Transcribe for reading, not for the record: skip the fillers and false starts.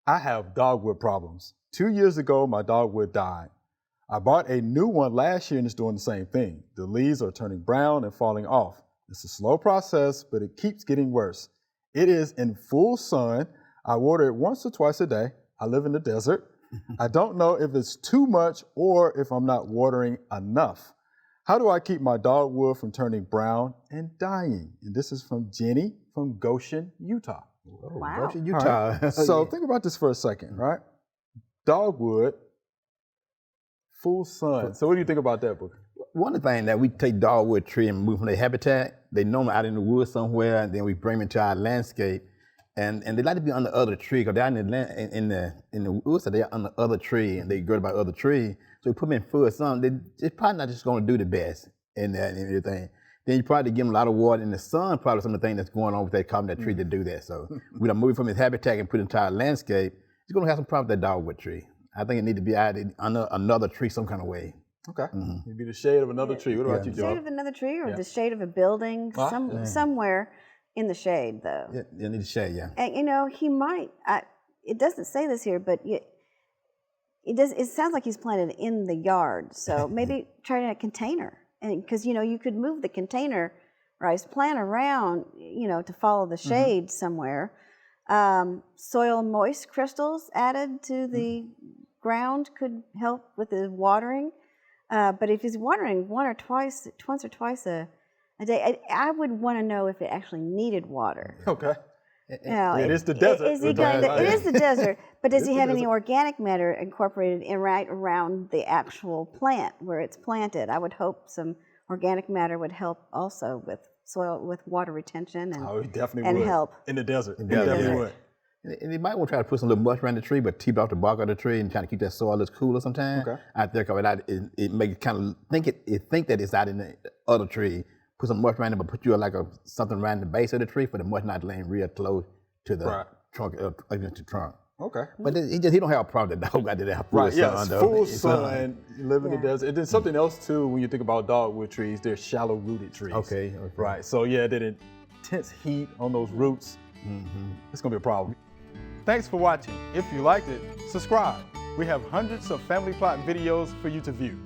I have dogwood problems. 2 years ago, my dogwood died. I bought a new one last year and it's doing the same thing. The leaves are turning brown and falling off. It's a slow process, but it keeps getting worse. It is in full sun. I water it once or twice a day. I live in the desert. I don't know if it's too much or if I'm not watering enough. How do I keep my dogwood from turning brown and dying? And this is from Jenny from Goshen, Utah. Oh, Wow. Goshen, Utah. Right. So think about this for a second, right? Dogwood, full sun. So what do you think about that, Booker? One of the things that we take dogwood tree and move from their habitat, they normally out in the woods somewhere, and then we bring them into our landscape. And they like to be under other tree, because they're in the woods, so they're under other tree, and they grow by other tree. So we put them in full sun. They're probably not just going to do the best in that and everything. Then you probably give them a lot of water in the sun, probably some of the things that's going on with that causing that tree to do that. So we don't move from its habitat and put it into our landscape. It's going to have some problem with that dogwood tree. I think it needs to be added under another tree some kind of way. Okay. Maybe the shade of another tree. What about you, The Joe? shade of another tree or the shade of a building, somewhere in the shade, though. Yeah, you need the shade, yeah. And you know, he might. It doesn't say this here, but it does. It sounds like he's planted in the yard. So maybe try in a container, and because you know you could move the container, right? Plant around, you know, to follow the shade somewhere. Soil moist crystals added to the ground could help with the watering. But if he's watering once or twice a day, I would want to know if it actually needed water. Okay. Now, it is the desert. It is the desert, but does he have any organic matter incorporated in right around the actual plant where it's planted? I would hope some organic matter would help also with soil, with water retention he definitely would. help. In the desert. He desert. definitely would. And you might want to try to put some little mulch around the tree, but keep off the bark of the tree and try to keep that soil a little cooler sometimes. Okay. Out there, because it makes it kind of think that it's out in the other tree. Put some mulch around it, but put you like something around the base of the tree for the mulch not laying real close to the trunk, against the trunk. Okay. But he don't have a problem. The dog got to have full Right, sun. yes, full sun, you live in the desert. And then something else too, when you think about dogwood trees, they're shallow rooted trees. Okay. Right, so yeah, that intense heat on those roots, it's gonna be a problem. Thanks for watching. If you liked it, subscribe. We have hundreds of family plot videos for you to view.